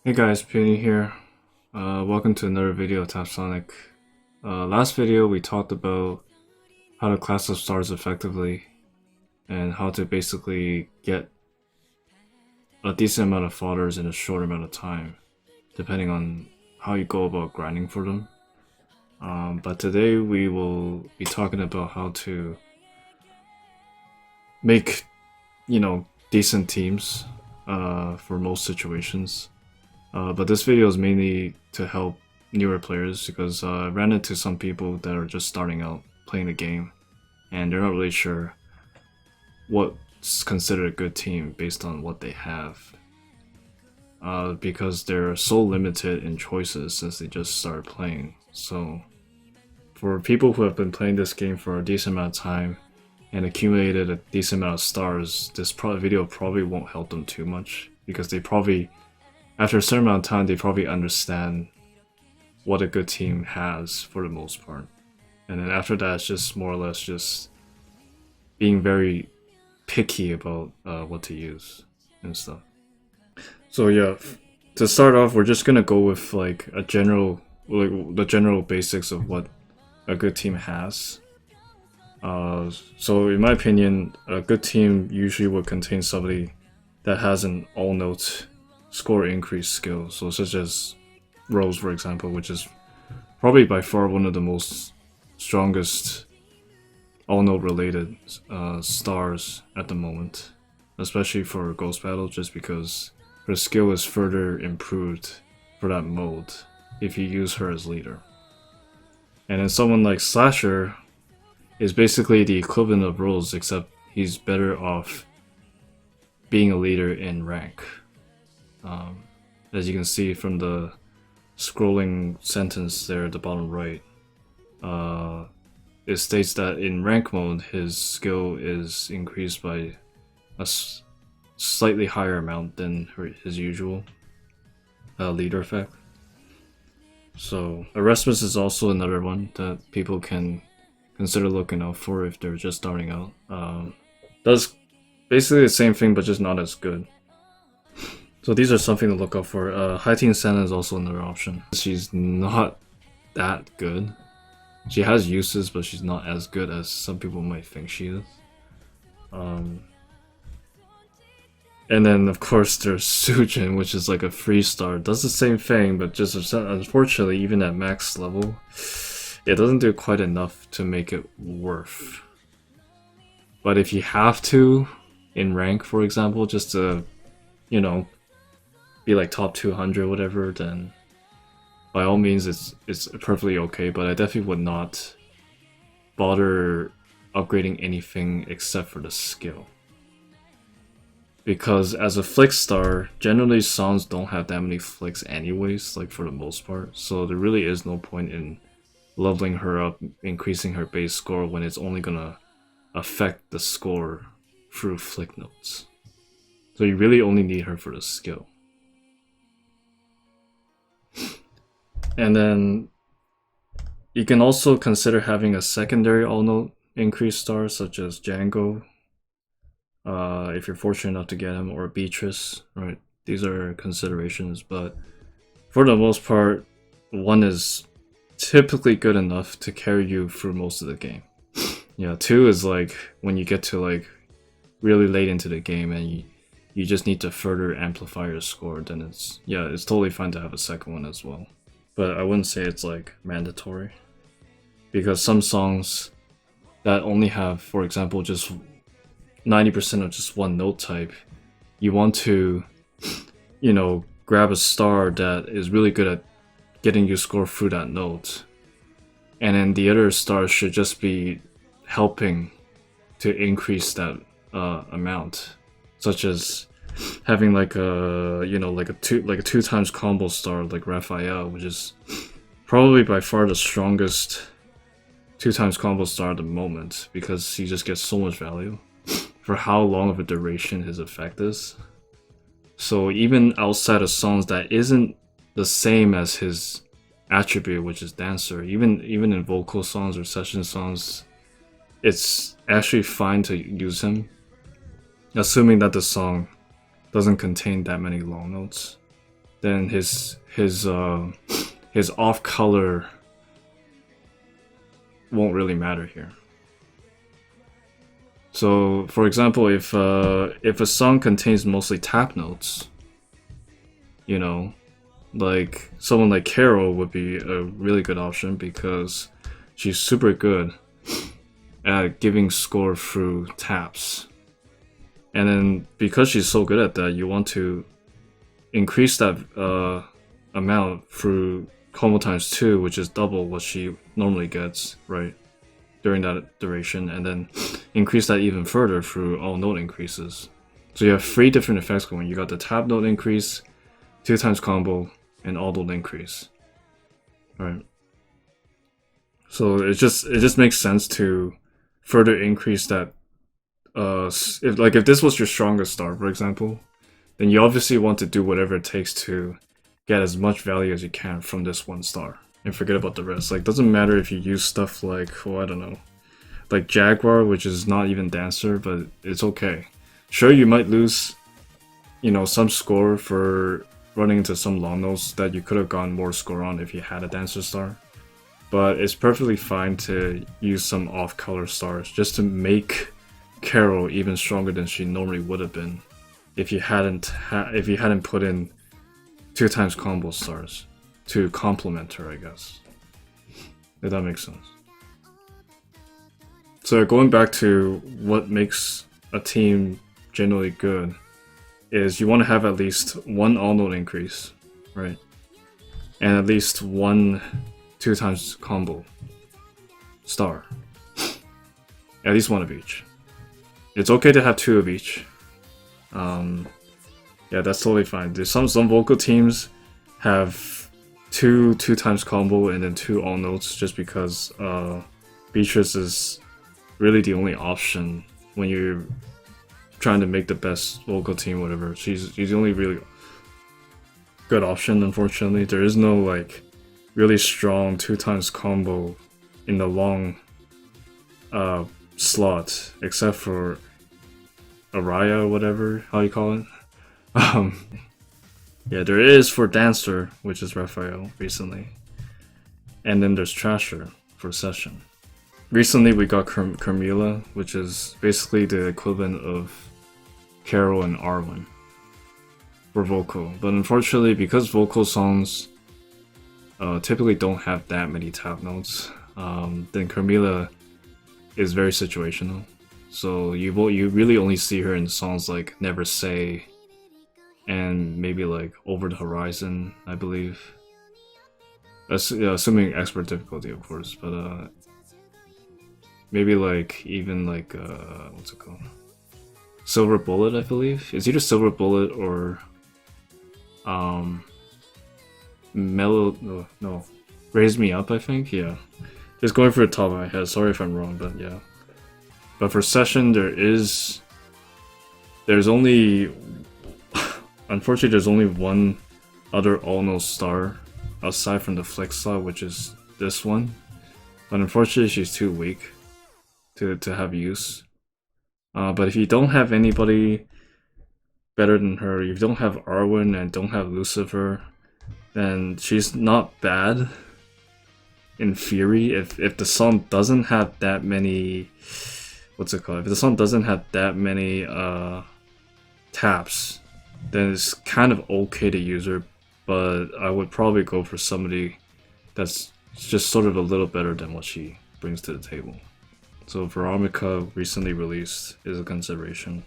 Hey guys, Peony here. Welcome to another video of Tapsonic. Last video we talked about how to class up stars effectively and how to basically get a decent amount of fodders in a short amount of time, depending on how you go about grinding for them. But today we will be talking about how to make, decent teams for most situations. But this video is mainly to help newer players because I ran into some people that are just starting out playing the game and they're not really sure what's considered a good team based on what they have. Because they're so limited in choices since they just started playing. So for people who have been playing this game for a decent amount of time and accumulated a decent amount of stars, this video probably won't help them too much because they probably, after a certain amount of time, they probably understand what a good team has for the most part. And then after that, it's just more or less just being very picky about what to use and stuff. So yeah, to start off, we're just gonna go with like a general, like the general basics of what a good team has. So in my opinion, a good team usually would contain somebody that has an all-note score increase skill, so such as Rose, for example, which is probably by far one of the most strongest all-note related stars at the moment, especially for Ghost Battle, just because her skill is further improved for that mode if you use her as leader. And then someone like Slasher is basically the equivalent of Rose, except he's better off being a leader in rank. As you can see from the scrolling sentence there at the bottom right, it states that in rank mode his skill is increased by a slightly higher amount than his usual leader effect. So Erasmus is also another one that people can consider looking out for if they're just starting out. Does basically the same thing but just not as good. So these are something to look out for. High Teen Senna is also another option. She's not that good. She has uses, but she's not as good as some people might think she is. And then of course there's Sujin, which is like a free star. Does the same thing, but just unfortunately, even at max level, it doesn't do quite enough to make it worth. But if you have to, in rank, for example, just to, be like top 200 whatever, then by all means it's perfectly okay, but I definitely would not bother upgrading anything except for the skill. Because as a flick star, generally songs don't have that many flicks anyways, like for the most part, so there really is no point in leveling her up, increasing her base score when it's only gonna affect the score through flick notes. So you really only need her for the skill. And then you can also consider having a secondary all-note increase star such as Django, if you're fortunate enough to get him, or Beatrice, right? These are considerations, but for the most part, one is typically good enough to carry you through most of the game. Yeah, two is like when you get to like really late into the game and you just need to further amplify your score, then it's totally fine to have a second one as well. But I wouldn't say it's like mandatory, because some songs that only have, for example, just 90% of just one note type, you want to, grab a star that is really good at getting you score through that note, and then the other stars should just be helping to increase that amount, such as having like a two times combo star like Raphael, which is probably by far the strongest 2 times combo star at the moment, because he just gets so much value for how long of a duration his effect is. So even outside of songs that isn't the same as his attribute, which is dancer, even in vocal songs or session songs, it's actually fine to use him, assuming that the song doesn't contain that many long notes. then his off color won't really matter here. So, for example, if a song contains mostly tap notes, you know, like someone like Carol would be a really good option because she's super good at giving score through taps. And then because she's so good at that, you want to increase that amount through Como times 2, which is double what she normally gets, right, during that duration, and then increase that even further through all note increases. So you have 3 different effects going. You got the tap note increase, 2 times combo, and all note increase. Right. So it just makes sense to further increase that. If this was your strongest star, for example, then you obviously want to do whatever it takes to get as much value as you can from this 1 star and forget about the rest. Like, doesn't matter if you use stuff like, oh, I don't know, like Jaguar, which is not even Dancer, but it's okay. Sure, you might lose, some score for running into some long notes that you could have gotten more score on if you had a Dancer star, but it's perfectly fine to use some off-color stars just to make Carol even stronger than she normally would have been if you hadn't put in 2 times combo stars to complement her, I guess. If that makes sense. So going back to what makes a team generally good is you want to have at least 1 all note increase, right? And at least 1 2 times combo star. At least 1 of each. It's okay to have 2 of each. Yeah, that's totally fine. There's some vocal teams have 2 times combo and then 2 all notes just because Beatrice is really the only option when you're trying to make the best vocal team, whatever. She's the only really good option, unfortunately. There is no like really strong 2 times combo in the long slot, except for Araya, whatever, how you call it. Yeah, there is for Dancer, which is Raphael, recently. And then there's Trasher for Session. Recently we got Carmilla, which is basically the equivalent of Carol and Arwen for vocal. But unfortunately, because vocal songs typically don't have that many tap notes, then Carmilla is very situational. So you really only see her in songs like Never Say and maybe like Over the Horizon, I believe. Assuming expert difficulty, of course, but maybe like even like what's it called? Silver Bullet, I believe. It's either Silver Bullet or no, Raise Me Up, I think. Yeah, just going for the top of my head. Sorry if I'm wrong, but yeah. But for Session, there's only unfortunately there's only 1 other all-no star aside from the flex slot, which is this one. But unfortunately, she's too weak to have use. But if you don't have anybody better than her, if you don't have Arwen and don't have Lucifer, then she's not bad in theory. If the song doesn't have that many, what's it called? If the song doesn't have that many taps, then it's kind of okay to use her. But I would probably go for somebody that's just sort of a little better than what she brings to the table. So Veronica, recently released, is a consideration.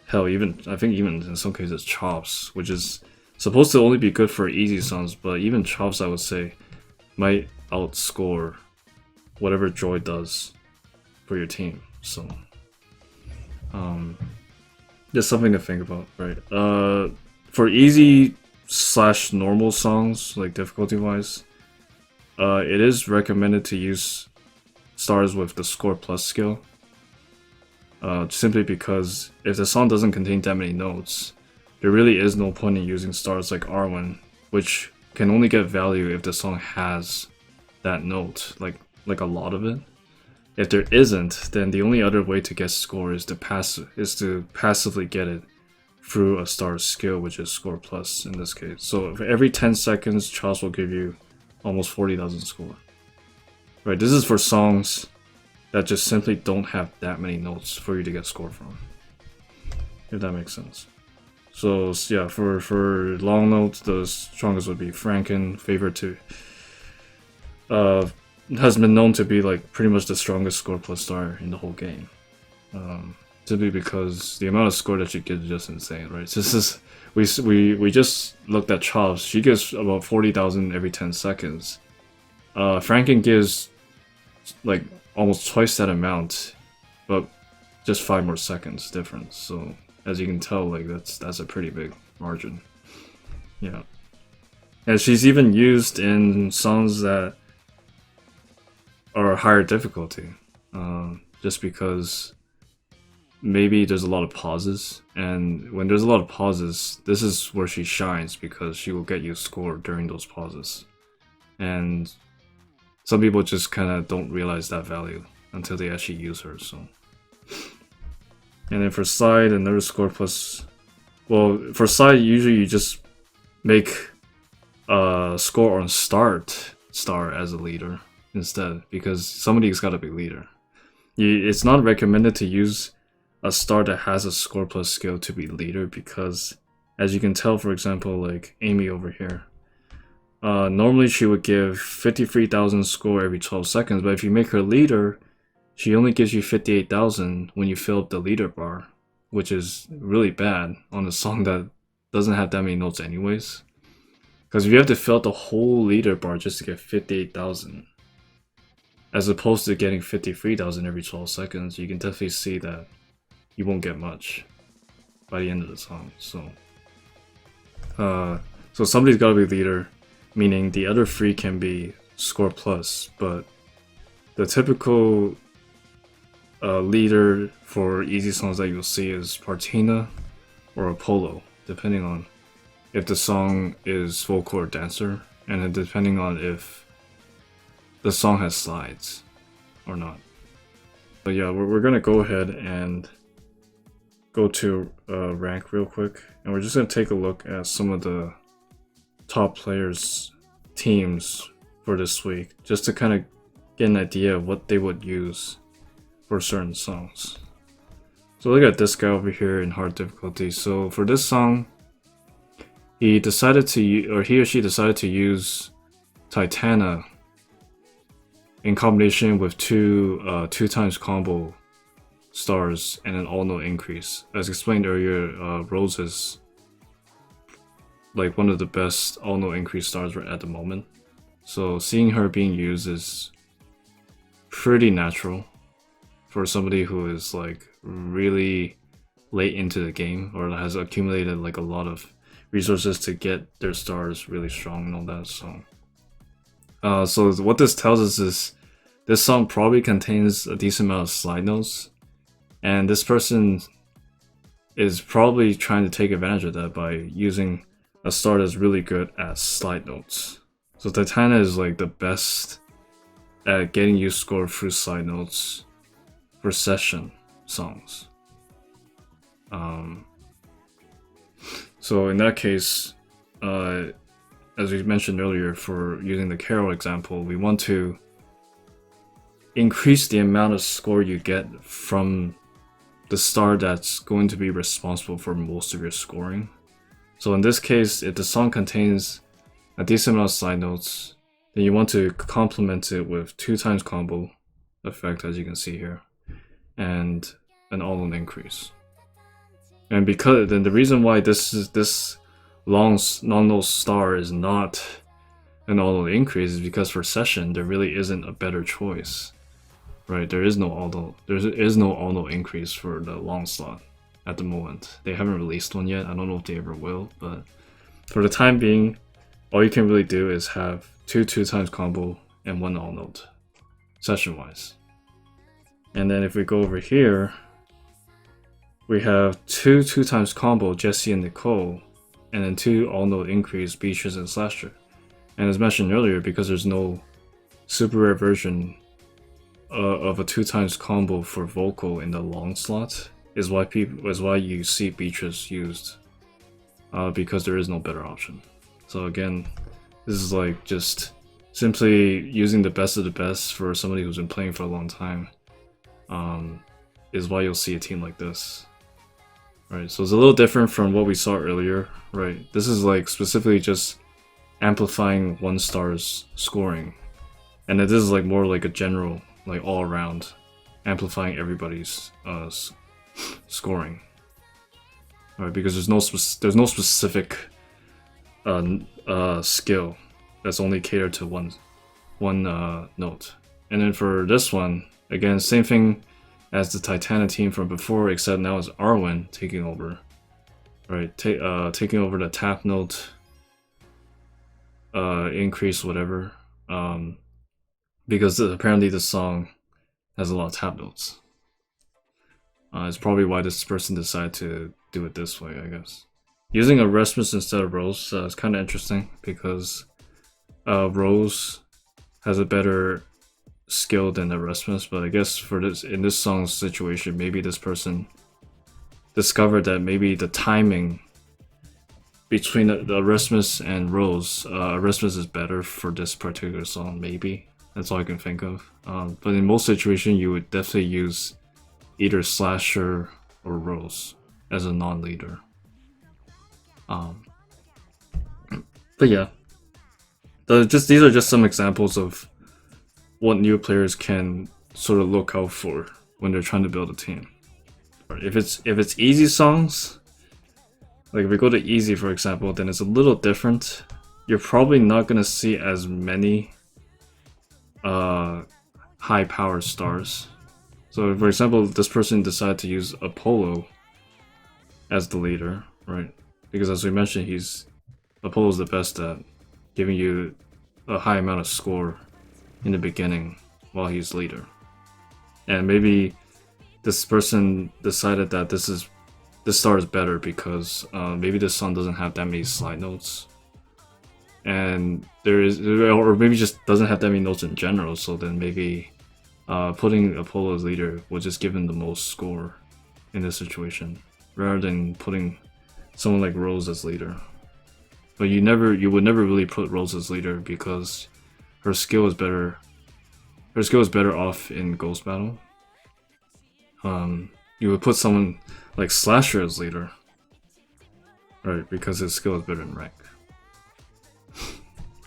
Hell, I think even in some cases Chops, which is supposed to only be good for easy songs, but even Chops, I would say, might outscore whatever Joy does for your team. So just something to think about, right? For easy / normal songs, like difficulty wise, it is recommended to use stars with the score plus skill, simply because if the song doesn't contain that many notes, there really is no point in using stars like Arwen, which can only get value if the song has that note, like a lot of it. If there isn't, then the only other way to get score is to passively get it through a star skill, which is score plus in this case. So for every 10 seconds, Charles will give you almost 40,000 score. Right, this is for songs that just simply don't have that many notes for you to get score from. If that makes sense. So yeah, for long notes, the strongest would be Franken, favorite to has been known to be like pretty much the strongest score plus star in the whole game. Simply because the amount of score that she gives is just insane, right? So this is we just looked at Chops. She gives about 40,000 every 10 seconds. Franken gives like almost twice that amount, but just 5 more seconds difference. So as you can tell, like that's a pretty big margin. Yeah, and she's even used in songs that are higher difficulty, just because maybe there's a lot of pauses, and when there's a lot of pauses, this is where she shines because she will get you score during those pauses. And some people just kind of don't realize that value until they actually use her. So, and then for side, another score plus. Well, for side, usually you just make a score on start star as a leader instead, because somebody's got to be leader. It's not recommended to use a star that has a score plus skill to be leader, because as you can tell, for example, like Amy over here, normally she would give 53,000 score every 12 seconds, but if you make her leader, she only gives you 58,000 when you fill up the leader bar, which is really bad on a song that doesn't have that many notes anyways. Because if you have to fill out the whole leader bar just to get 58,000, as opposed to getting 53,000 every 12 seconds, you can definitely see that you won't get much by the end of the song. So somebody's got to be leader, meaning the other 3 can be score plus, but the typical leader for easy songs that you'll see is Partina or Apollo, depending on if the song is vocal or dancer, and then depending on if the song has slides or not. But yeah, we're gonna go ahead and go to rank real quick, and we're just gonna take a look at some of the top players' teams for this week, just to kind of get an idea of what they would use for certain songs. So look at this guy over here in hard difficulty. So for this song, he or she decided to use Titana in combination with two times combo stars and an all-note increase. As explained earlier, Rose is like one of the best all-note increase stars right at the moment. So seeing her being used is pretty natural for somebody who is like really late into the game or has accumulated like a lot of resources to get their stars really strong and all that. So what this tells us is this song probably contains a decent amount of slide notes, and this person is probably trying to take advantage of that by using a star that's really good at slide notes. So Titana is like the best at getting you score through slide notes for session songs. So in that case, as we mentioned earlier, for using the Carol example, we want to increase the amount of score you get from the star that's going to be responsible for most of your scoring. So in this case, if the song contains a decent amount of slide notes, then you want to complement it with 2 times combo effect, as you can see here, and an all-note increase. And because then the reason why this long non-note star is not an all-note increase is because for session there really isn't a better choice, right? There is no all-note increase for the long slot at the moment. They haven't released one yet. I don't know if they ever will, but for the time being, all you can really do is have 2 times combo and 1 all-note session-wise. And then if we go over here, we have 2 times combo Jesse and Nicole, and then 2 all-note increase Beatrice and Slasher. And as mentioned earlier, because there's no super rare version of a 2 times combo for vocal in the long slot, is why you see Beatrice used, because there is no better option. So again, this is like just simply using the best of the best for somebody who's been playing for a long time. Is why you'll see a team like this. Right, so it's a little different from what we saw earlier, right? This is like specifically just amplifying one star's scoring. And this is like more like a general, like all around, amplifying everybody's scoring. Right, because there's no specific skill that's only catered to one note. And then for this one, again, same thing as the Titanic team from before, except now it's Arwen taking over. Right, taking over the tap note, increase, whatever. Because apparently the song has a lot of tap notes. It's probably why this person decided to do it this way, I guess. Using Erasmus instead of Rose is kind of interesting because Rose has a better skill than Erasmus, but I guess for this, in this song's situation, maybe this person discovered that maybe the timing between the Erasmus and Rose, Erasmus is better for this particular song, maybe. That's all I can think of. But in most situations, you would definitely use either Slasher or Rose as a non-leader. But yeah, these are just some examples of what new players can sort of look out for when they're trying to build a team. If it's easy songs, like if we go to easy for example, then it's a little different. You're probably not gonna see as many high power stars. So for example, this person decided to use Apollo as the leader, right? Because as we mentioned, Apollo's the best at giving you a high amount of score in the beginning while he's leader. And maybe this person decided that this star is better because maybe this song doesn't have that many slide notes, and or maybe just doesn't have that many notes in general. So then maybe putting Apollo as leader will just give him the most score in this situation, rather than putting someone like Rose as leader. But you would never really put Rose as leader because her skill is better. Her skill is better off in Ghost Battle. You would put someone like Slasher as leader, right? Because his skill is better in rank.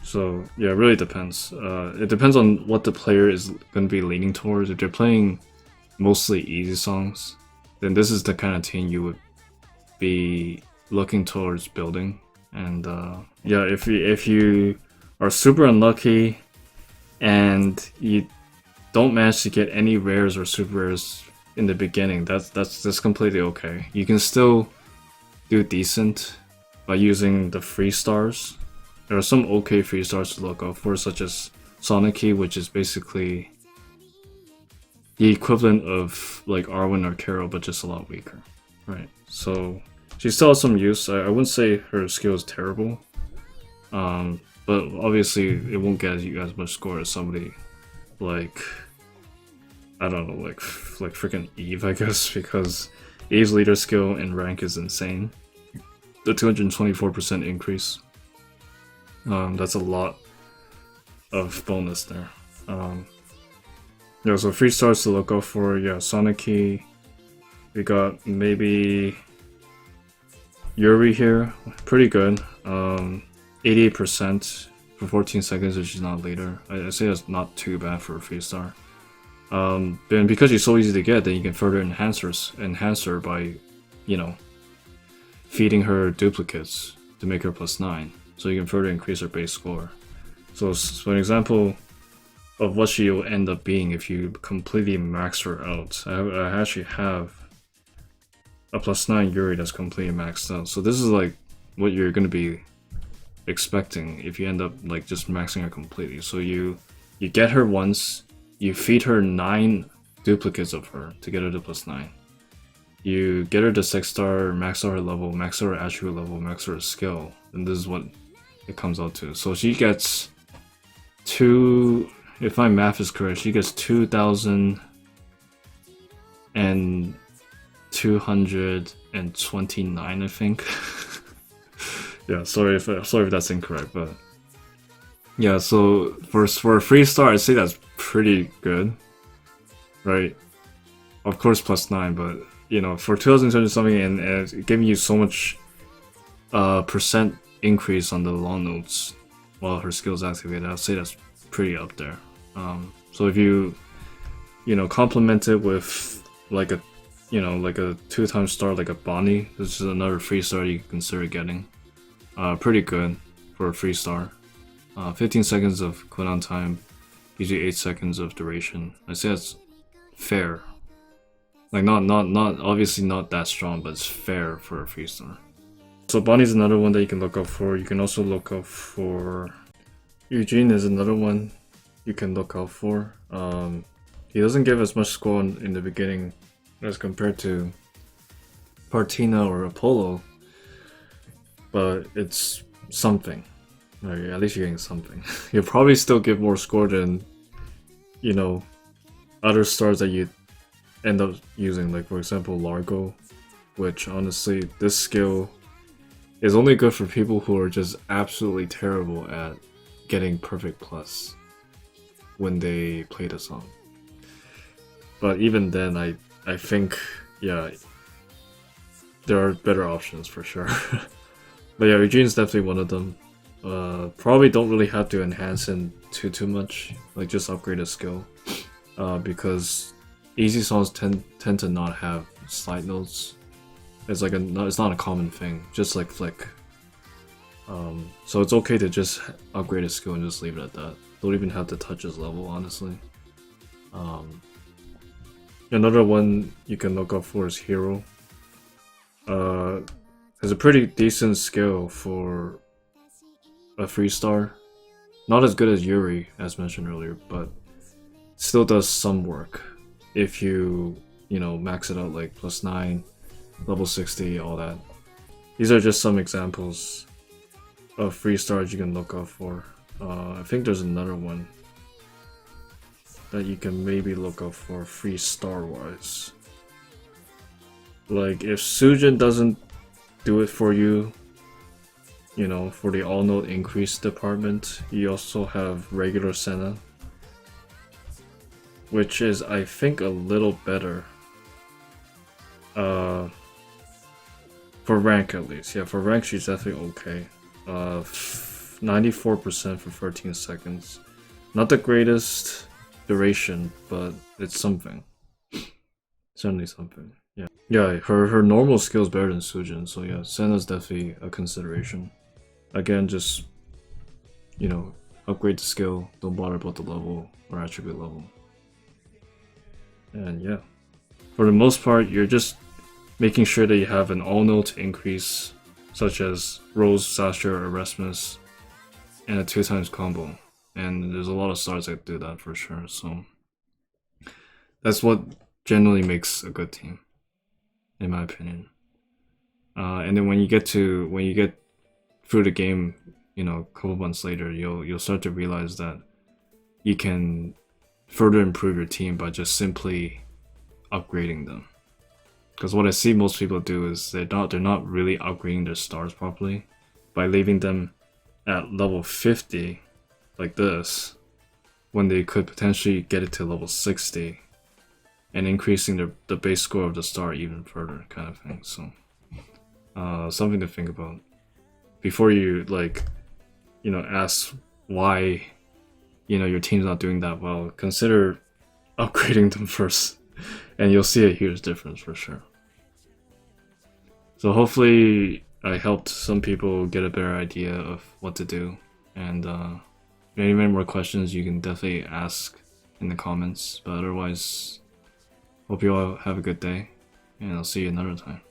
So yeah, it really depends. It depends on what the player is going to be leaning towards. If they're playing mostly easy songs, then this is the kind of team you would be looking towards building. And yeah, if you are super unlucky and you don't manage to get any rares or super rares in the beginning, that's completely okay. You can still do decent by using the free stars. There are some okay free stars to look out for, such as Sonic Key, which is basically the equivalent of like Arwen or Carol, but just a lot weaker, right? So she still has some use. I wouldn't say her skill is terrible, but obviously it won't get you as much score as somebody like, I don't know, like freaking Eve, I guess, because Eve's leader skill and rank is insane. The 224% increase. That's a lot of bonus there. Yeah, so free stars to look out for. Yeah, Sonic Key. We got maybe Yuri here, pretty good. 88% for 14 seconds if she's not leader. I say that's not too bad for a free star. And because she's so easy to get, then you can further enhance her by, you know, feeding her duplicates to make her +9. So you can further increase her base score. So an example of what she will end up being if you completely max her out. I actually have a +9 Yuri that's completely maxed out. So this is like what you're going to be expecting if you end up like just maxing her completely. So you get her once, you feed her 9 duplicates of her to get her to +9. You get her to 6-star, max out her level, max out her attribute level, max out her skill, and this is what it comes out to. So she gets if my math is correct, she gets 2,002 229, I think. Yeah, sorry if that's incorrect, but yeah. So for a free star, I'd say that's pretty good, right? Of course, +9, but you know, for 2020 something and giving you so much percent increase on the long notes while her skills activated, I'd say that's pretty up there. So if you complement it with like a 2-time star like a Bonnie, this is another free star you can consider getting. Pretty good for a free star. 15 seconds of cooldown time, usually 8 seconds of duration. I'd say that's fair. Like not obviously not that strong, but it's fair for a free star. So Bonnie's another one that you can look out for. You can also look out for Eugene is another one you can look out for. He doesn't give as much score in the beginning as compared to Partina or Apollo, but it's something. Right, at least you're getting something. You'll probably still give more score than, you know, other stars that you end up using, like for example Largo, which honestly this skill is only good for people who are just absolutely terrible at getting perfect plus when they play the song. But even then, I think, yeah, there are better options for sure. But yeah, Eugene's definitely one of them. Probably don't really have to enhance him too much, like just upgrade his skill, because easy songs tend to not have slide notes. It's like it's not a common thing, just like Flick. So it's okay to just upgrade his skill and just leave it at that. Don't even have to touch his level, honestly. Another one you can look up for is Hero. Has a pretty decent skill for a free star. Not as good as Yuri, as mentioned earlier, but still does some work if you max it out, like +9, level 60, all that. These are just some examples of free stars you can look out for. I think there's another one that you can maybe look out for free star wise. Like if Sujin doesn't do it for you, for the all note increase department, you also have regular Senna, which is I think a little better. For rank at least. Yeah, for rank she's definitely okay. 94% for 13 seconds. Not the greatest duration, but it's something. Certainly something. Yeah. Yeah, her normal skill is better than Sujin, so yeah, Senna's definitely a consideration. Again, just upgrade the skill, don't bother about the level or attribute level. And yeah. For the most part, you're just making sure that you have an all-note increase, such as Rose, Sasha, or Erasmus, and a 2x combo. And there's a lot of stars that do that for sure, so that's what generally makes a good team, in my opinion. And then when you get through the game, a couple months later, you'll start to realize that you can further improve your team by just simply upgrading them. Because what I see most people do is they're not really upgrading their stars properly by leaving them at level 50 like this, when they could potentially get it to level 60 and increasing the base score of the star even further, kind of thing. So something to think about before you ask why your team's not doing that well. Consider upgrading them first, and you'll see a huge difference for sure. So hopefully I helped some people get a better idea of what to do, and if you have any more questions you can definitely ask in the comments, but otherwise hope you all have a good day, and I'll see you another time.